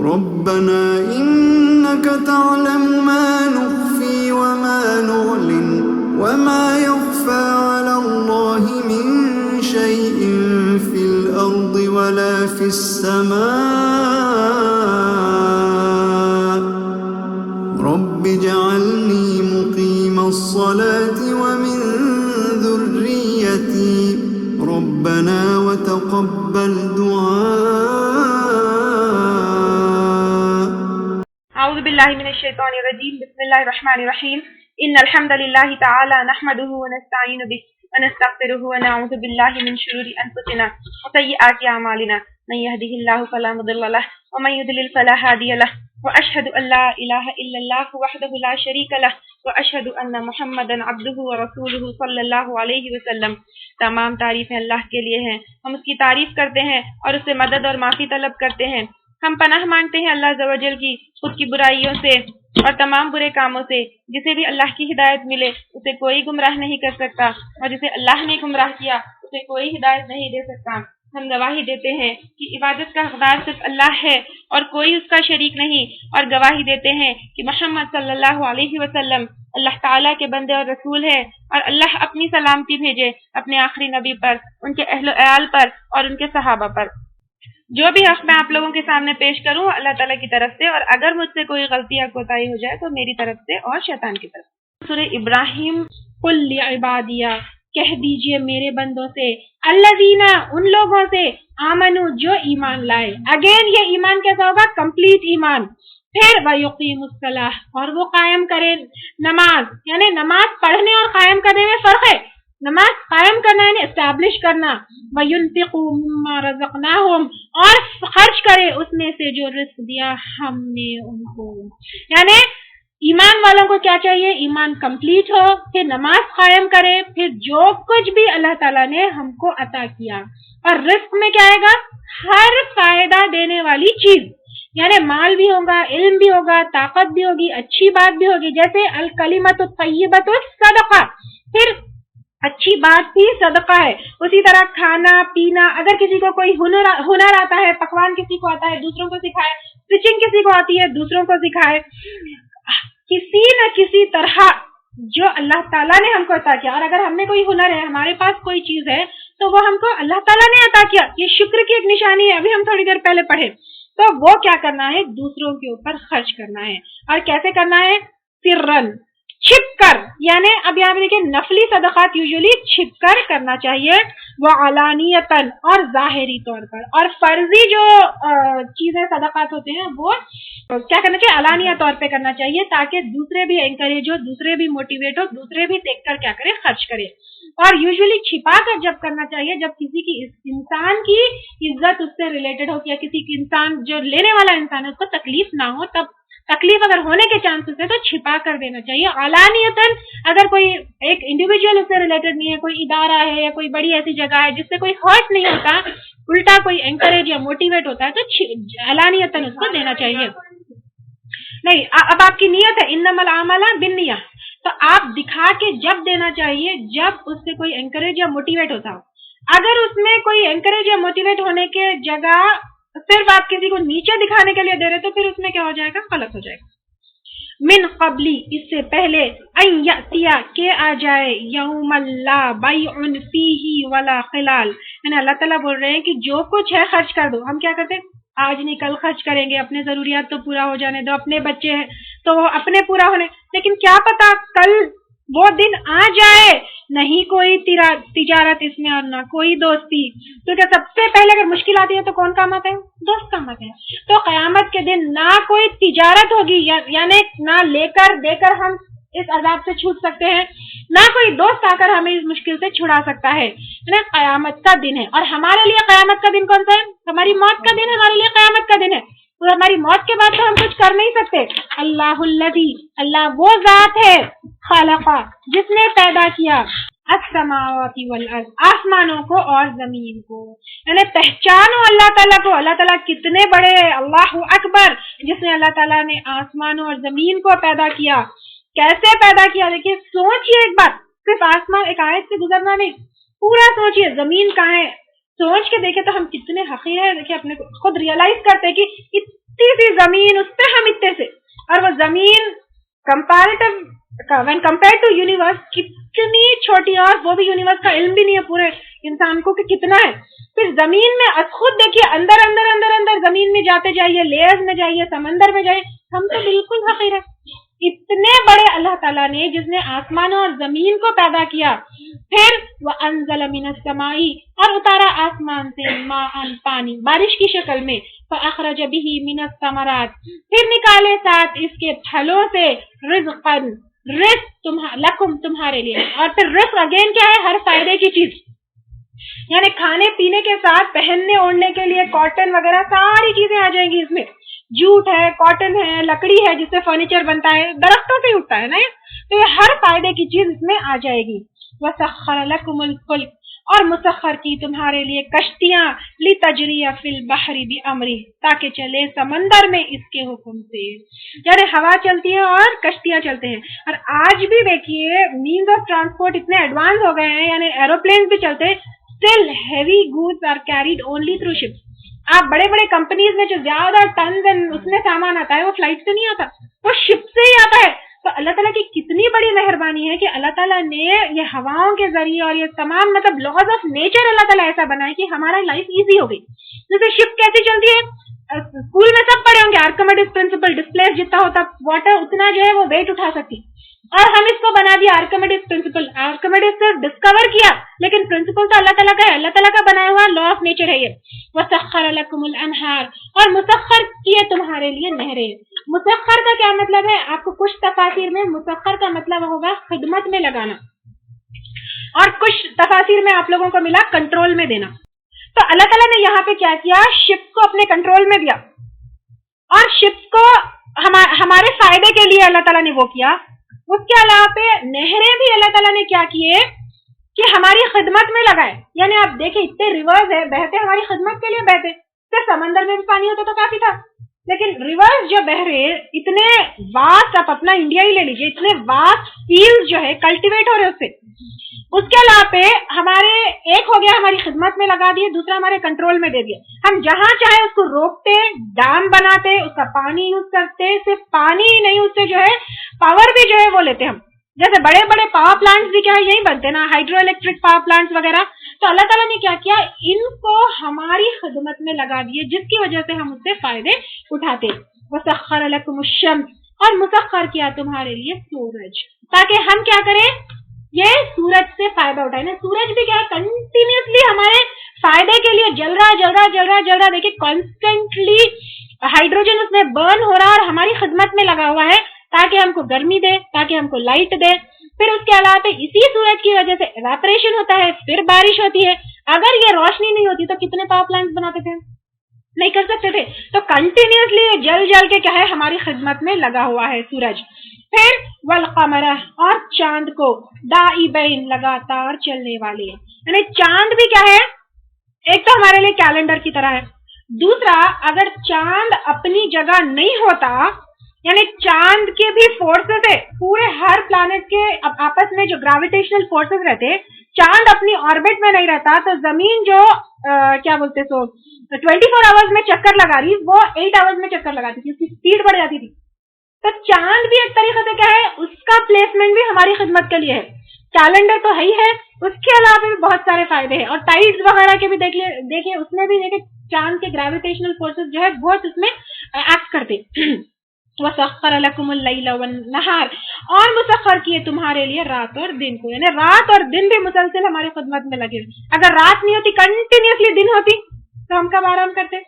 ربنا إنك تعلم ما نخفي وما نعلن وما يخفى على الله من شيء في الأرض ولا في السماء رب اجعلني مقيم الصلاة ومن ذريتي ربنا وتقبل دعاء. اعوذ باللہ من الشیطان الرجیم بسم اللہ الرحمن الرحیم ان الحمد للہ تعالی نحمده ونستعین به ونستغفره ونعوذ باللہ من شرور انفسنا وسیئات اعمالنا من يهده الله فلا مضل له ومن يضلل فلا هادي له واشهد ان لا اله الا الله وحده لا شريك له واشهد ان محمدا عبده ورسوله صلی اللہ علیہ وسلم. تمام تعریفیں اللہ کے لیے ہیں، ہم اس کی تعریف کرتے ہیں اور اس سے مدد اور معافی طلب کرتے ہیں. ہم پناہ مانگتے ہیں اللہ عز و جل کی خود کی برائیوں سے اور تمام برے کاموں سے. جسے بھی اللہ کی ہدایت ملے اسے کوئی گمراہ نہیں کر سکتا، اور جسے اللہ نے گمراہ کیا اسے کوئی ہدایت نہیں دے سکتا. ہم گواہی دیتے ہیں کہ عبادت کا حقدار صرف اللہ ہے اور کوئی اس کا شریک نہیں، اور گواہی دیتے ہیں کہ محمد صلی اللہ علیہ وسلم اللہ تعالیٰ کے بندے اور رسول ہے، اور اللہ اپنی سلامتی بھیجے اپنے آخری نبی پر، ان کے اہل و عیال پر اور ان کے صحابہ پر. جو بھی حق میں آپ لوگوں کے سامنے پیش کروں اللہ تعالیٰ کی طرف سے، اور اگر مجھ سے کوئی غلطی یا کوتاہی ہو جائے تو میری طرف سے اور شیطان کی طرف سے. سورہ ابراہیم قل لعبادیہ، کہہ دیجئے میرے بندوں سے، الذین ان لوگوں سے، آمنو جو ایمان لائے. اگین یہ ایمان کیسا ہوگا؟ کمپلیٹ ایمان. پھر وَيُقِيمُ الصَّلَاةَ، اور وہ قائم کرے نماز. یعنی نماز پڑھنے اور قائم کرنے میں فرق ہے. نماز قائم کرنا یعنی اسٹیبلش کرنا. وَيُنْفِقُوا مِمَّا رَزَقْنَاهُمْ، اور خرچ کرے اس میں سے جو رزق دیا ہم نے ان کو. یعنی ایمان والوں کو کیا چاہیے؟ ایمان کمپلیٹ ہو، پھر نماز قائم کرے، پھر جو کچھ بھی اللہ تعالیٰ نے ہم کو عطا کیا. اور رزق میں کیا آئے گا؟ ہر فائدہ دینے والی چیز، یعنی مال بھی ہوگا، علم بھی ہوگا، طاقت بھی ہوگی، اچھی بات بھی ہوگی. جیسے الکلمۃ الطیبۃ صدقہ، پھر اچھی بات بھی صدقہ ہے. اسی طرح کھانا پینا، اگر کسی کو کوئی ہنر آتا ہے، پکوان کسی کو آتا ہے دوسروں کو سکھائے، اسٹچنگ کسی کو آتی ہے دوسروں کو سکھائے. کسی نہ کسی طرح جو اللہ تعالیٰ نے ہم کو عطا کیا، اور اگر ہم میں کوئی ہنر ہے، ہمارے پاس کوئی چیز ہے تو وہ ہم کو اللہ تعالیٰ نے عطا کیا. یہ شکر کی ایک نشانی ہے. ابھی ہم تھوڑی دیر پہلے پڑھے. تو وہ کیا کرنا ہے؟ دوسروں کے اوپر خرچ کرنا ہے. اور کیسے کرنا ہے؟ سرن، چھپ کر. یعنی اب یہاں پہ دیکھیں نفلی صدقات یوزلی چھپ کر کرنا چاہیے، وہ علانیتاً، اور ظاہری طور پر. اور فرضی جو چیزیں صدقات ہوتے ہیں وہ کیا کرنا چاہیے؟ علانیہ طور پہ کرنا چاہیے، تاکہ دوسرے بھی انکریج ہو، دوسرے بھی موٹیویٹ ہو، دوسرے بھی دیکھ کر کیا کرے؟ خرچ کرے. اور یوزلی چھپا کر جب کرنا چاہیے جب کسی کی انسان کی عزت اس سے ریلیٹڈ ہو، یا کسی کی انسان جو لینے والا انسان ہے اس کو تکلیف نہ ہو. تب تکلیف اگر ہونے کے چانسز ہے تو چھپا کر دینا چاہیے. علانیتاً اگر کوئی ایک انڈیویجول اس سے ریلیٹڈ نہیں ہے، کوئی ادارہ ہے یا کوئی بڑی ایسی جگہ ہے جس سے کوئی ہرٹ نہیں ہوتا، الٹا کوئی انکریج یا موٹیویٹ ہوتا ہے، تو علانیتاً اس کو دینا چاہیے. نہیں، اب آپ کی نیت ہے انما الاعمال بالنیہ، تو آپ دکھا کے جب دینا چاہیے جب اس سے کوئی انکریج یا موٹیویٹ ہوتا ہو. اگر اس میں کوئی انکریج یا موٹیویٹ ہونے کے جگہ صرف آپ کسی کو نیچے دکھانے کے لیے دے رہے تو پھر اس میں کیا ہو جائے گا؟ غلط ہو جائے گا. من قبلی، اس سے پہلے، ان یاتیا، کہ آ جائے، یوم لا بیع فیہ ولا خلال. یعنی اللہ تعالیٰ بول رہے ہیں کہ جو کچھ ہے خرچ کر دو. ہم کیا کرتے ہیں؟ آج نہیں کل خرچ کریں گے، اپنے ضروریات تو پورا ہو جانے دو، اپنے بچے ہیں تو وہ اپنے پورا ہونے. لیکن کیا پتا کل وہ دن آ جائے نہیں کوئی تجارت اس میں اور نہ کوئی دوستی. کیونکہ سب سے پہلے اگر مشکل آتی ہے تو کون کام آتا ہے؟ دوست کام آتے ہیں. تو قیامت کے دن نہ کوئی تجارت ہوگی، یعنی نہ لے کر دے کر ہم اس عذاب سے چھوٹ سکتے ہیں، نہ کوئی دوست آ کر ہمیں اس مشکل سے چھڑا سکتا ہے. یعنی قیامت کا دن ہے. اور ہمارے لیے قیامت کا دن کون سا ہے؟ ہماری موت کا دن ہمارے لیے قیامت کا دن ہے. تو ہماری موت کے بعد تو ہم کچھ کر نہیں سکتے. اللہ الذی، اللہ وہ ذات ہے، خالق، جس نے پیدا کیا، السماوات والارض، آسمانوں کو اور زمین کو. یعنی پہچانو اللہ تعالیٰ کو، اللہ تعالیٰ کتنے بڑے، اللہ اکبر، جس نے اللہ تعالیٰ نے آسمانوں اور زمین کو پیدا کیا. کیسے پیدا کیا؟ دیکھیے سوچئے ایک بات، صرف آسمان ایک آیت سے گزرنا نہیں، پورا سوچئے زمین کہاں ہے. سوچ کے دیکھیں تو ہم کتنے حقیر ہیں. دیکھیں اپنے خود ریئلائز کرتے کہ اتنی سی زمین اس پہ ہم اتنے سے، اور وہ زمین when compared to یونیورس کتنی چھوٹی، اور وہ بھی یونیورس کا علم بھی نہیں ہے پورے انسان کو کہ کتنا ہے. پھر زمین میں خود دیکھیے، اندر اندر اندر اندر زمین میں جاتے جائیے، لیئرز میں جائیے، سمندر میں جائیے، ہم تو بالکل حقیر ہے. اتنے بڑے اللہ تعالیٰ نے، جس نے آسمانوں اور زمین کو پیدا کیا، پھر وَأَنزَلَ مِنَ السَّمَاءِ اور اتارا آسمان سے ماءً پانی بارش کی شکل میں، فَأَخْرَجَ بِهِ مِنَ الثَّمَرَاتِ پھر نکالے ساتھ اس کے پھلوں سے، رزقاً رزق لکم تمہارے لیے. اور پھر رزق اگین کیا ہے؟ ہر فائدے کی چیز، یعنی کھانے پینے کے ساتھ پہننے اوڑھنے کے لیے کاٹن وغیرہ ساری چیزیں آ جائیں گی اس میں. جوٹ ہے، کاٹن ہے، لکڑی ہے جس سے فرنیچر بنتا ہے، درختوں سے اٹھتا ہے نا، تو یہ ہر فائدے کی چیز اس میں آ جائے گی. وَسَخَّرَ لَكُمُ الْفُلْكَ اور مسخر کی تمہارے لیے کشتیاں، لِتَجْرِيَ فِي الْبَحْرِ بِأَمْرِهِ تاکہ چلے سمندر میں اس کے حکم سے. یعنی ہوا چلتی ہے اور کشتیاں چلتے ہیں. اور آج بھی دیکھیے مینز آف ٹرانسپورٹ اتنے ایڈوانس ہو گئے ہیں، یعنی ایروپلین بھی چلتے ہیں. Still heavy goods are carried only through ships. آپ بڑے بڑے کمپنیز میں جو زیادہ ٹنز اس میں سامان آتا ہے وہ فلائٹ سے نہیں آتا، وہ شپ سے ہی آتا ہے. تو اللہ تعالیٰ کی کتنی بڑی مہربانی ہے کہ اللہ تعالیٰ نے یہ ہواؤں کے ذریعے اور یہ تمام مطلب لاز آف نیچر اللہ تعالیٰ ایسا بنائے کہ ہمارا لائف ایزی ہو گئی. جیسے شپ کیسی چلتی ہے، اسکول میں سب پڑھے ہوں گے، آرکیمیڈس پرنسپل، ڈسپلیس جتنا ہوتا واٹر اتنا جو ہے وہ ویٹ اٹھا سکتی، اور ہم اس کو بنا دیا آرکیمیڈس پرنسپل. آرکیمیڈس سے ڈسکور کیا، لیکن پرنسپل تو اللہ تعالیٰ کا ہے، اللہ تعالیٰ کا بنایا ہوا لا آف نیچر ہے یہ. وَسَخَّرَ لَكُمُ الْأَنْهَارَ اور مسخر کیے تمہارے لیے نہریں. مسخر کا کیا مطلب ہے؟ آپ کو کچھ تفاسیر میں مسخر کا مطلب ہوگا خدمت میں لگانا، اور کچھ تفاسیر میں آپ لوگوں کو ملا کنٹرول میں دینا. تو اللہ تعالیٰ نے یہاں پہ کیا کیا؟ شپ کو اپنے کنٹرول میں دیا، اور شپ کو ہمارے فائدے کے لیے اللہ تعالیٰ نے وہ کیا. اس کے علاوہ پہ نہریں بھی اللہ تعالیٰ نے کیا کیے کہ ہماری خدمت میں لگائے. یعنی آپ دیکھیں اتنے ریورز ہے، بہتے ہماری خدمت کے لیے بہتے. صرف سمندر میں بھی پانی ہوتا تو کافی تھا، لیکن ریورز جو بہ رہے اتنے واسٹ، آپ اپنا انڈیا ہی لے لیجیے، اتنے واسٹ فیلڈ جو ہے کلٹیویٹ ہو رہے اس سے. اس کے علاوہ پہ ہمارے ایک ہو گیا ہماری خدمت میں لگا دیے، دوسرا ہمارے کنٹرول میں دے دیا. ہم جہاں چاہے اس کو روکتے، ڈیم بناتے، اس کا پانی یوز کرتے. صرف پانی ہی نہیں، اس سے جو ہے پاور بھی جو ہے وہ لیتے ہم. جیسے بڑے بڑے پاور پلانٹس بھی کیا ہے یہی بنتے نا، ہائیڈرو الیکٹرک پاور پلانٹس وغیرہ. تو اللہ تعالیٰ نے کیا کیا؟ ان کو ہماری خدمت میں لگا دیے، جس کی وجہ سے ہم اس سے فائدے اٹھاتے. وَسَخَّرَ لَكُمُ الشَّمْسَ اور مسخر کیا تمہارے لیے سورج، تاکہ ہم کیا کریں؟ یہ سورج سے فائدہ اٹھائے نا. سورج بھی کیا ہے؟ کنٹینیوسلی ہمارے فائدے کے لیے جل رہا. دیکھیے کانسٹینٹلی ہائیڈروجن اس میں برن ہو رہا اور ہماری خدمت میں لگا ہوا ہے، تاکہ ہم کو گرمی دے، تاکہ ہم کو لائٹ دے. پھر اس کے علاوہ اسی سورج کی وجہ سے ایواپریشن ہوتا ہے، پھر بارش ہوتی ہے. اگر یہ روشنی نہیں ہوتی تو کتنے پاور پلانٹس بناتے تھے؟ نہیں کر سکتے تھے. تو کنٹینیوسلی جل کے کیا ہے ہماری خدمت میں لگا ہوا ہے سورج. پھر والقمر اور چاند کو، دائبین لگاتار چلنے والے. یعنی چاند بھی کیا ہے؟ ایک تو ہمارے لیے کیلنڈر کی طرح ہے، دوسرا اگر چاند اپنی جگہ نہیں ہوتا، یعنی چاند کے بھی فورسز ہے پورے ہر پلانٹ کے آپس میں جو گریویٹیشنل فورسز رہتے، چاند اپنی آربٹ میں نہیں رہتا تو زمین جو کیا بولتے 24 آورز میں چکر لگا رہی، وہ 8 آورز میں چکر لگاتی تھی، اس کی اسپیڈ بڑھ جاتی تھی. تو چاند بھی ایک طریقے سے کیا ہے؟ اس کا پلیسمنٹ بھی ہماری خدمت کے لیے ہے. کیلنڈر تو ہے ہی ہے، اس کے علاوہ بھی بہت سارے فائدے ہیں. اور ٹائڈز وغیرہ کے بھی دیکھیے اس میں بھی دیکھیے چاند کے گریویٹیشنل فورسز جو ہے بہت اس میں ایکٹ کرتے. وَسَخَّرَ لَكُمُ اللَّيْلَ وَالنَّهَارَ اور مسخر کیے تمہارے لیے رات اور دن کو، یعنی رات اور دن بھی مسلسل ہماری خدمت میں لگے. اگر رات نہیں ہوتی، کنٹینیوسلی دن ہوتی تو ہم کب آرام کرتے؟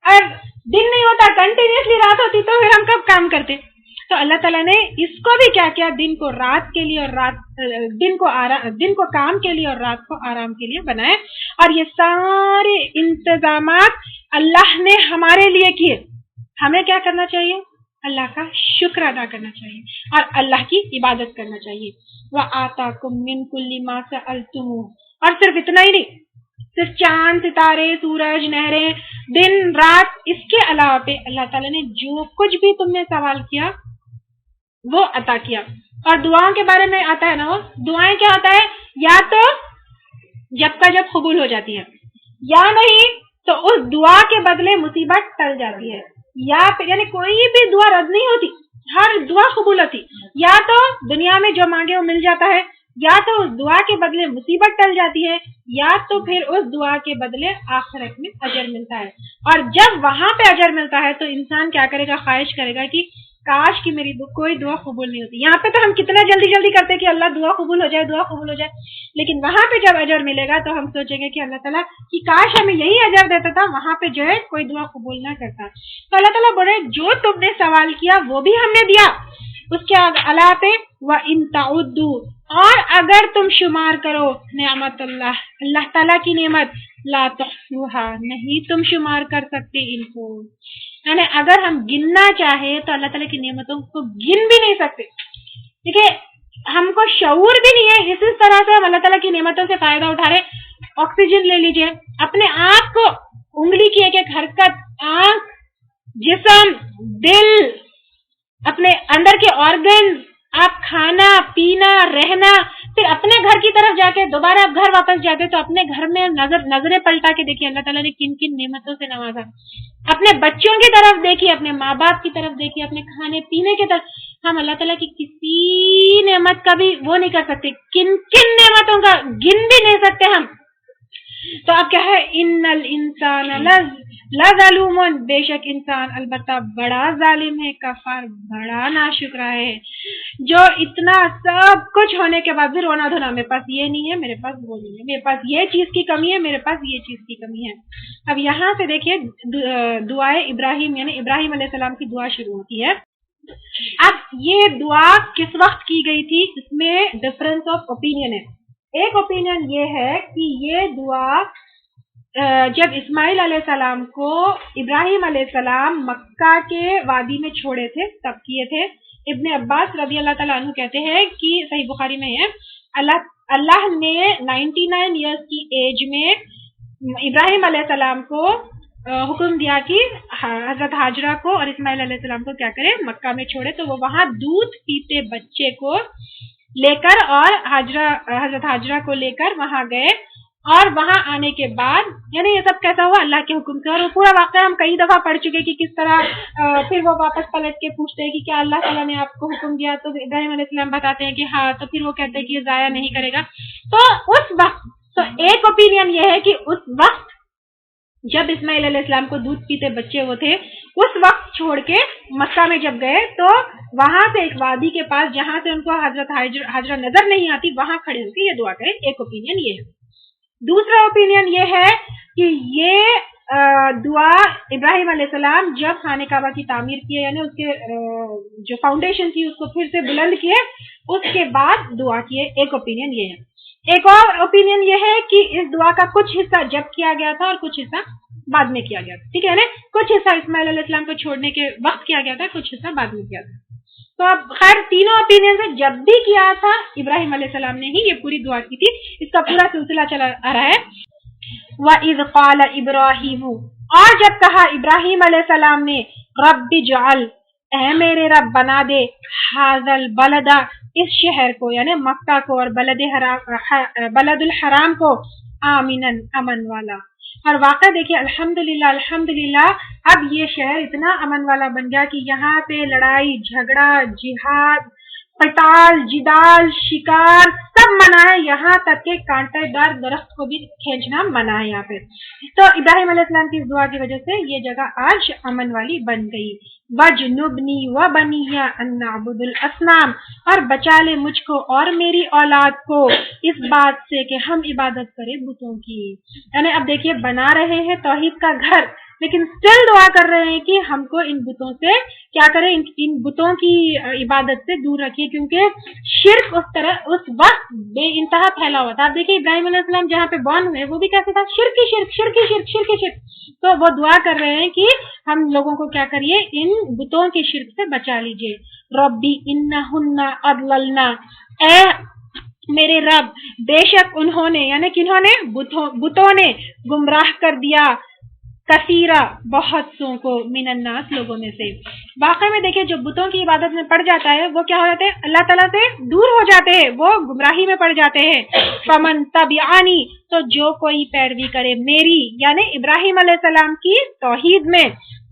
اور دن نہیں ہوتا، کنٹینیوسلی رات ہوتی تو پھر ہم کب کام کرتے؟ تو اللہ تعالیٰ نے اس کو بھی کیا کیا؟ دن کو رات کے لیے اور دن کو کام کے لیے اور رات کو آرام کے لیے بنائے. اور یہ سارے انتظامات اللہ نے ہمارے لیے کیے. ہمیں کیا کرنا چاہیے؟ اللہ کا شکر ادا کرنا چاہیے اور اللہ کی عبادت کرنا چاہیے. وَآتَاكُم مِّن كُلِّ مَا سَأَلْتُمُوهُ اور صرف اتنا ہی نہیں، صرف چاند، ستارے، سورج، نہریں، دن رات، اس کے علاوہ پہ اللہ تعالیٰ نے جو کچھ بھی تم نے سوال کیا وہ عطا کیا. اور دعاؤں کے بارے میں آتا ہے نا، وہ دعائیں کیا ہوتا ہے؟ یا تو جب کا جب قبول ہو جاتی ہے، یا نہیں تو اس دعا کے بدلے مصیبت ٹل جاتی ہے. یا پھر یعنی کوئی بھی دعا رد نہیں ہوتی، ہر دعا قبول ہوتی. یا تو دنیا میں جو مانگے وہ مل جاتا ہے، یا تو اس دعا کے بدلے مصیبت ٹل جاتی ہے، یا تو پھر اس دعا کے بدلے آخرت میں اجر ملتا ہے. اور جب وہاں پہ اجر ملتا ہے تو انسان کیا کرے گا، خواہش کرے گا کہ کاش کہ میری کوئی دعا قبول نہیں ہوتی. یہاں پہ تو ہم کتنا جلدی جلدی کرتے ہیں کہ اللہ دعا قبول ہو جائے، دعا قبول ہو جائے، لیکن وہاں پہ جب اجر ملے گا تو ہم سوچیں گے کہ اللہ تعالیٰ کہ کاش ہمیں یہی اجر دیتا تھا، وہاں پہ جو ہے کوئی دعا قبول نہ کرتا. تو اللہ تعالیٰ بولے جو تم نے سوال کیا وہ بھی ہم نے دیا. اس کے علاوہ پہ وَإِن تَعُدُّوا، اور اگر تم شمار کرو نعمت اللہ تعالیٰ کی نعمت، لا تحصوها، نہیں تم شمار کر سکتے ان کو. یعنی اگر ہم گننا چاہے تو اللہ تعالیٰ کی نعمتوں کو گن بھی نہیں سکتے. دیکھیے ہم کو شعور بھی نہیں ہے، اسی طرح سے ہم اللہ تعالیٰ کی نعمتوں سے فائدہ اٹھا رہے. آکسیجن لے لیجئے، اپنے آپ کو انگلی کی ایک ایک حرکت، آنکھ، جسم، دل، اپنے اندر کے آرگنز، آپ کھانا پینا رہنا، پھر اپنے گھر کی طرف جا کے دوبارہ آپ گھر واپس جاتے تو اپنے گھر میں نظریں پلٹا کے دیکھیے اللہ تعالیٰ نے کن کن نعمتوں سے نوازا. اپنے بچوں کی طرف دیکھیے، اپنے ماں باپ کی طرف دیکھیے، اپنے کھانے پینے کی طرف. ہم اللہ تعالیٰ کی کسی نعمت کا بھی وہ نہیں کر سکتے، کن کن نعمتوں کا گن بھی نہیں سکتے ہم. تو آپ کیا ہے، ان الانسان لظلوم، بے شک انسان البتہ بڑا ظالم ہے، کفر بڑا ناشکرا ہے، جو اتنا سب کچھ ہونے کے بعد بھی رونا دھونا، میرے پاس یہ نہیں ہے، میرے پاس وہ نہیں ہے، میرے پاس یہ چیز کی کمی ہے، میرے پاس یہ چیز کی کمی ہے. اب یہاں سے دیکھیے دعائے ابراہیم یعنی ابراہیم علیہ السلام کی دعا شروع ہوتی ہے. اب یہ دعا کس وقت کی گئی تھی، اس میں ڈفرنس آف اوپینین ہے. ایک اوپینین یہ ہے کہ یہ دعا جب اسماعیل علیہ السلام کو ابراہیم علیہ السلام مکہ کے وادی میں چھوڑے تھے تب کیے تھے. ابن عباس رضی اللہ تعالیٰ عنہ کہتے ہیں کہ صحیح بخاری میں ہے، اللہ نے 99 ایئرس کی ایج میں ابراہیم علیہ السلام کو حکم دیا کہ حضرت ہاجرہ کو اور اسماعیل علیہ السلام کو کیا کرے، مکہ میں چھوڑے. تو وہ وہاں دودھ پیتے بچے کو لے کر اور حضرت ہاجرہ کو لے کر وہاں گئے. اور وہاں آنے کے بعد یعنی یہ سب کیسا ہوا، اللہ کے حکم سے. اور وہ پورا واقعہ ہم کئی دفعہ پڑھ چکے کہ کس طرح پھر وہ واپس پلٹ کے پوچھتے ہیں کہ کیا اللہ تعالیٰ نے آپ کو حکم دیا، تو ابراہیم علیہ السلام بتاتے ہیں کہ ہاں. تو پھر وہ کہتے ہیں کہ یہ ضائع نہیں کرے گا. تو اس وقت تو ایک اوپینین یہ ہے کہ اس وقت جب اسماعیل علیہ السلام کو دودھ پیتے بچے وہ تھے، اس وقت چھوڑ کے مکہ میں جب گئے تو وہاں سے ایک وادی کے پاس جہاں سے ان کو حضرت ہاجرہ نظر نہیں آتی، وہاں کھڑے ہو کے یہ دعا کریں. ایک اوپینین یہ ہے. دوسرا اوپینین یہ ہے کہ یہ دعا ابراہیم علیہ السلام جب خانہ کعبہ کی تعمیر کی، یعنی اس کے جو فاؤنڈیشن تھی اس کو پھر سے بلند کیے، اس کے بعد دعا کیے. ایک اوپینین یہ ہے. ایک اور اوپینین یہ ہے کہ اس دعا کا کچھ حصہ جب کیا گیا تھا اور کچھ حصہ بعد میں کیا گیا تھا. ٹھیک ہے نا، کچھ حصہ اسماعیل علیہ السلام کو چھوڑنے کے وقت کیا گیا تھا، کچھ حصہ بعد میں کیا تھا. تو اب خیر تینوں اوپینین سے جب بھی کیا تھا ابراہیم علیہ السلام نے ہی یہ پوری دعا کی تھی. اس کا پورا سلسلہ چلا آ رہا ہے. وَإِذْ قَالَ إِبْرَاهِيمُ، اور جب کہا ابراہیم علیہ السلام نے، رب اجعل، اے میرے رب بنا دے، هَذَا الْبَلَدَ، اس شہر کو یعنی مکہ کو اور بلد الحرام کو، آمناً، امن والا. اور واقعہ دیکھیے الحمدللہ اب یہ شہر اتنا امن والا بن گیا کہ یہاں پہ لڑائی جھگڑا جہاد قتال جدال شکار سب منع ہے، یہاں تک کہ کانٹے دار درخت کو بھی کھینچنا منع ہے یہاں پہ. تو ابراہیم علیہ السلام کی اس دعا کی وجہ سے یہ جگہ آج امن والی بن گئی. وَجْنُبْنِي وَبَنِيَّ أَن نَعْبُدَ الْأَصْنَامَ، اور بچا لے مجھ کو اور میری اولاد کو اس بات سے کہ ہم عبادت کریں بتوں کی. یعنی اب دیکھیے بنا رہے ہیں توحید کا گھر، لیکن سٹل دعا کر رہے ہیں کہ ہم کو ان بتوں سے کیا کریں، ان بتوں کی عبادت سے دور رکھیے، کیونکہ شرک اس وقت بے انتہا پھیلا ہوا تھا. آپ دیکھیے ابراہیم علیہ السلام جہاں پہ بورن ہوئے وہ بھی کیسے تھا، شرک ہی شرک شرک ہی شرک شرک ہی شرک. تو وہ دعا کر رہے ہیں کہ ہم لوگوں کو کیا کریے، ان بتوں کے شرک سے بچا لیجیے. ربی انہن اضللنا، اے میرے رب بے شک انہوں نے یعنی کنہوں نے، بتوں نے گمراہ کر دیا، کثیرہ بہت سو کو، من الناس لوگوں میں سے. واقعی میں دیکھیں جو بتوں کی عبادت میں پڑ جاتا ہے وہ کیا ہو جاتے ہیں، اللہ تعالیٰ سے دور ہو جاتے ہیں، وہ گمراہی میں پڑ جاتے ہیں. فمن تبعانی، تو جو کوئی پیروی کرے میری یعنی ابراہیم علیہ السلام کی توحید میں،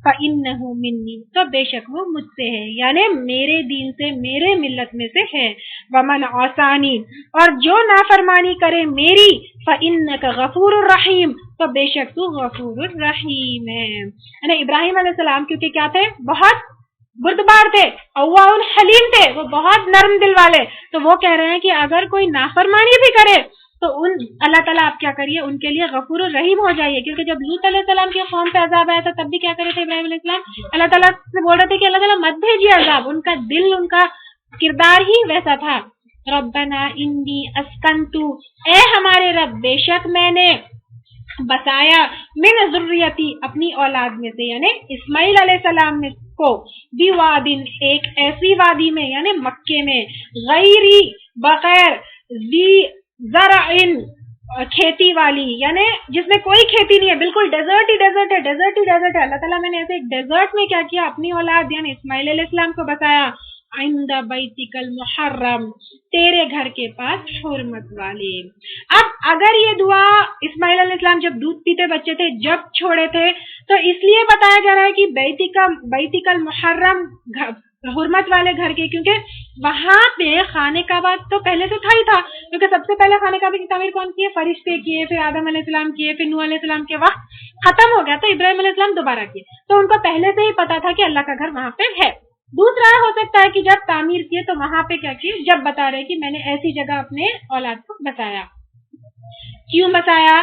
فإنہ منی، تو بے شک وہ مجھ سے ہے، یعنی میرے دین سے، میرے ملت میں سے ہے، ومن عصانی، اور جو نافرمانی کرے میری، فإنک غفور الرحیم، تو بے شک تو غفور الرحیم ہے۔ یعنی ابراہیم علیہ السلام کیونکہ کیا تھے، بہت بردبار تھے، اوّاہ حلیم تھے، وہ بہت نرم دل والے، تو وہ کہہ رہے ہیں کہ اگر کوئی نافرمانی بھی کرے تو اللہ تعالیٰ آپ کیا کریے، ان کے لیے غفور الرحیم ہو جائیے، کیونکہ جب لوط علیہ السلام کی قوم پہ عذاب آیا تھا تب بھی کیا کرے تھے ابراہیم علیہ السلام، اللہ تعالیٰ سے بول رہے تھے کہ اللہ تعالیٰ مت بھیجیے عذاب، ان کا دل، ان کا کردار ہی ویسا تھا۔ ربنا انی اسکنتو، اے ہمارے رب بے شک میں نے بسایا، من ذریتی اپنی اولاد میں سے، یعنی اسماعیل علیہ السلام کو، بیوادن ایک ایسی وادی میں، یعنی مکے میں، غیری بغیر، ذی زرعن کھیتی والی، یعنی جس میں کوئی کھیتی نہیں ہے، بالکل ڈیزرٹ ہی ڈیزرٹ ہے، ڈیزرٹ ہی ڈیزرٹ ہے۔ اللہ تعالیٰ میں نے ایسے ایک ڈیزرٹ میں کیا کیا، اپنی اولاد یعنی اسماعیل علیہ السلام کو بتایا، عند بیتک المحرم، تیرے گھر کے پاس حرمت والے۔ اب اگر یہ دعا اسماعیل علیہ السلام جب دودھ پیتے بچے تھے، جب چھوڑے تھے، تو اس لیے بتایا جا رہا ہے کہ بیتک المحرم، حرمت والے گھر کے، کیونکہ وہاں پہ خانہ کعبہ تو پہلے تو تھا ہی تھا، کیونکہ سب سے پہلے خانہ کعبہ کی تعمیر کون کی ہے، فرشتے کیے، پھر آدم علیہ السلام کیے، پھر نوح علیہ السلام کے وقت ختم ہو گیا تو ابراہیم علیہ السلام دوبارہ کیے، تو ان کو پہلے سے ہی پتا تھا کہ اللہ کا گھر وہاں پہ ہے۔ دوسرا ہو سکتا ہے کہ جب تعمیر کیے تو وہاں پہ کیا کیے، جب بتا رہے کہ میں نے ایسی جگہ اپنے اولاد کو بسایا۔ کیوں بسایا؟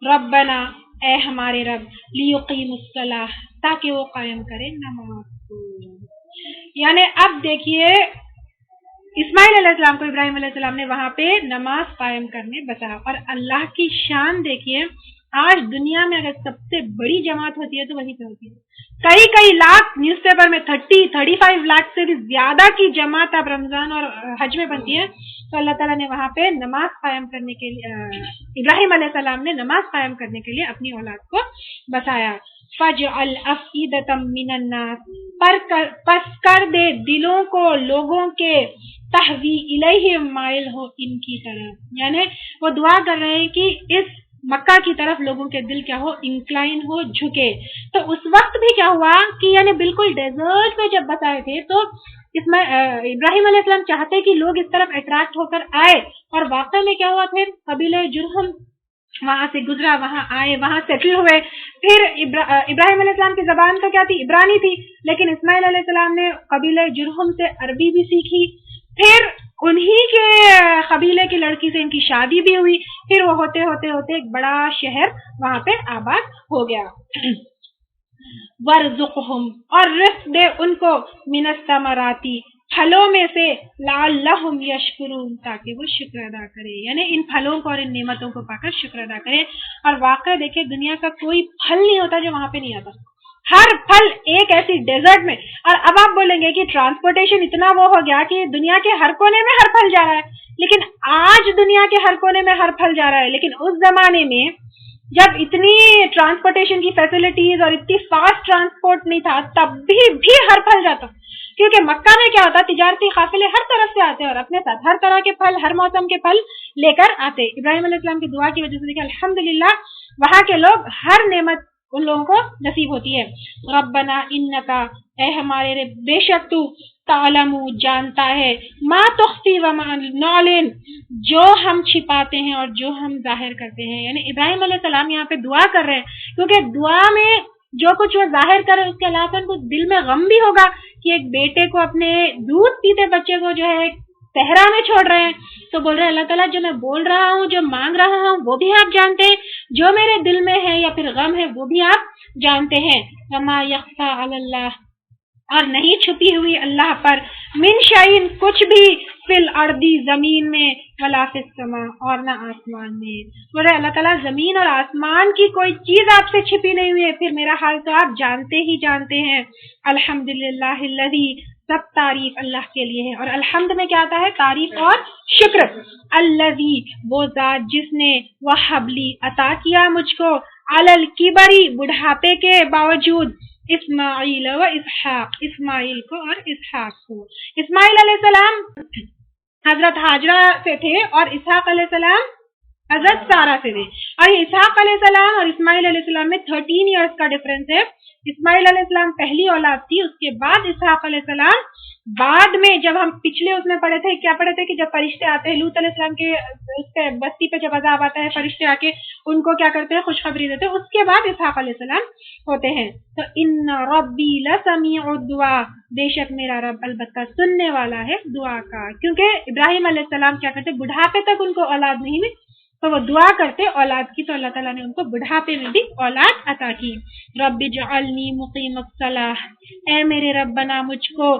ربنا، اے ہمارے رب، لیقیموا الصلاۃ، تاکہ وہ قائم کرے نماز کو۔ یعنی اب دیکھیے اسماعیل علیہ السلام کو ابراہیم علیہ السلام نے وہاں پہ نماز قائم کرنے بسایا، اور اللہ کی شان دیکھیے، آج دنیا میں اگر سب سے بڑی جماعت ہوتی ہے تو وہی پہ ہوتی ہے، کئی لاکھ، نیوز پیپر میں 35 لاکھ سے بھی زیادہ کی جماعت اب رمضان اور حج میں بنتی ہے، تو اللہ تعالیٰ نے وہاں پہ نماز قائم کرنے کے لیے، ابراہیم علیہ السلام نے نماز قائم کرنے کے لیے اپنی اولاد کو بسایا۔ فَجْعَلْ أَفْئِدَةً مِّنَ النَّاسِ، پس کر دے دلوں کو لوگوں کے، تہوی الیہم، مائل ہو ان کی طرف، یعنی وہ دعا کر رہے ہیں کہ اس مکہ کی طرف لوگوں کے دل کیا ہو، انکلائن ہو، جھکے۔ تو اس وقت بھی کیا ہوا کہ یعنی بالکل ڈیزرٹ میں جب بتائے تھے تو اس میں ابراہیم علیہ السلام چاہتے کہ لوگ اس طرف اٹریکٹ ہو کر آئے، اور واقع میں کیا ہوا، پھر قبیلہ جرہم وہاں سے گزرا، وہاں آئے، وہاں سیٹل ہوئے۔ پھر ابراہیم علیہ السلام کی زبان تو کیا تھی، عبرانی تھی، لیکن اسماعیل علیہ السلام نے قبیلہ جرہم سے عربی بھی سیکھی، پھر انہی کے قبیلے کی لڑکی سے ان کی شادی بھی ہوئی، پھر وہ ہوتے ہوتے ہوتے ایک بڑا شہر وہاں پہ آباد ہو گیا۔ وَارْزُقْهُمْ، اور رزق دے ان کو، مِنَ الثَّمَرَاتِ، پھلوں میں سے، لَعَلَّهُمْ يَشْكُرُونَ، تاکہ وہ شکر ادا کرے، یعنی ان پھلوں کو اور ان نعمتوں کو پا کر شکر ادا کرے۔ اور واقعہ دیکھیں، دنیا کا کوئی پھل نہیں ہوتا جو وہاں پہ نہیں آتا، ہر پھل ایک ایسی ڈیزرٹ میں۔ اور اب آپ بولیں گے کہ ٹرانسپورٹیشن اتنا وہ ہو گیا کہ دنیا کے ہر کونے میں ہر پھل جا رہا ہے، لیکن آج دنیا کے ہر کونے میں ہر پھل جا رہا ہے، لیکن اس زمانے میں جب اتنی ٹرانسپورٹیشن کی فیسلٹیز اور اتنی فاسٹ ٹرانسپورٹ نہیں تھا، تب بھی ہر پھل جاتا، کیونکہ مکہ میں کیا ہوتا، تجارتی قافلے ہر طرف سے آتے اور اپنے ساتھ ہر طرح کے پھل، ہر موسم کے پھل لے کر آتے۔ ابراہیم علیہ السلام کی دعا کی وجہ سے دیکھیں الحمدللہ وہاں کے لوگ ہر نعمت ان لوگوں کو نصیب ہوتی ہے۔ ربنا انکا، اے ہمارے رب، بے شک تو، تعلم، جانتا ہے، ما تخفی وما نعلن، جو ہم چھپاتے ہیں اور جو ہم ظاہر کرتے ہیں۔ یعنی ابراہیم علیہ السلام یہاں پہ دعا کر رہے ہیں، کیونکہ دعا میں جو کچھ وہ ظاہر کرے اس کے علاوہ ان کو دل میں غم بھی ہوگا کہ ایک بیٹے کو، اپنے دودھ پیتے بچے کو جو ہے صحرا میں چھوڑ رہے ہیں، تو بول رہے ہیں اللہ تعالیٰ جو میں بول رہا ہوں، جو مانگ رہا ہوں وہ بھی آپ جانتے ہیں، جو میرے دل میں ہے یا پھر غم ہے وہ بھی آپ جانتے ہیں۔ وما یخفی علی اللہ، اور نہیں چھپی ہوئی اللہ پر، من شیء، کچھ بھی، فی الارض، زمین میں، ولا فی السماء، اور نہ آسمان میں۔ بولے اللہ تعالیٰ زمین اور آسمان کی کوئی چیز آپ سے چھپی نہیں ہوئی ہے، پھر میرا حال تو آپ جانتے ہی جانتے ہیں۔ الحمدللہ الذی، سب تعریف اللہ کے لیے ہے، اور الحمد میں کیا آتا ہے، تعریف اور شکر۔ الذی، وہ ذات جس نے، وہب لی، عطا کیا مجھ کو، علی الکبری، بڑھاپے کے باوجود، اسماعیل و اسحاق، اسماعیل کو اور اسحاق کو۔ اسماعیل علیہ السلام حضرت ہاجرہ سے تھے اور اسحاق علیہ السلام حضرت سارہ سے دے. اور یہ اسحاق علیہ السلام اور اسماعیل علیہ السلام میں 13 ایئرس کا ڈفرنس ہے. اسماعیل علیہ السلام پہلی اولاد تھی, اس کے بعد اسحاق علیہ السلام. بعد میں جب ہم پچھلے اس میں پڑھے تھے, کیا پڑھے تھے کہ جب فرشتے آتے ہیں لوط علیہ السلام کے اس پہ بستی پہ جب عذاب آتا ہے, فرشتے آ کے ان کو کیا کرتے ہیں, خوشخبری دیتے ہیں. اس کے بعد اسحاق علیہ السلام ہوتے ہیں. تو ان ربی لسمیع الدعاء, بے شک میرا رب البتہ سننے والا ہے دعا کا. کیونکہ ابراہیم علیہ السلام کیا کرتے, بڑھاپے تک ان کو اولاد نہیں ہوئی تو وہ دعا کرتے اولاد کی, تو اللہ تعالیٰ نے ان کو بڑھاپے میں بھی اولاد عطا کی. رب اجعلنی مقیم الصلاۃ, اے میرے رب بنا مجھ کو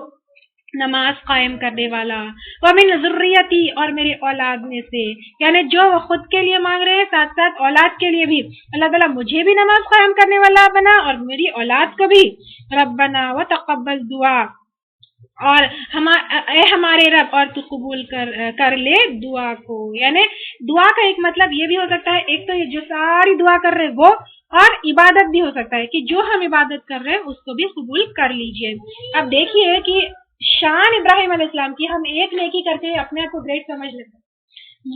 نماز قائم کرنے والا, ومن ذریتی, اور میرے اولاد میں سے. یعنی جو وہ خود کے لیے مانگ رہے ہیں ساتھ ساتھ اولاد کے لیے بھی اللہ تعالیٰ مجھے بھی نماز قائم کرنے والا بنا اور میری اولاد کو بھی. ربنا وتقبل دعا, اور اے ہمارے رب اور تو قبول کر لے دعا کو. یعنی دعا کا ایک مطلب یہ بھی ہو سکتا ہے, ایک تو یہ جو ساری دعا کر رہے وہ, اور عبادت بھی ہو سکتا ہے کہ جو ہم عبادت کر رہے ہیں اس کو بھی قبول کر لیجئے. اب دیکھیے کہ شان ابراہیم علیہ السلام کی, ہم ایک نیکی کر کے اپنے آپ کو گریٹ سمجھ لیتے ہیں.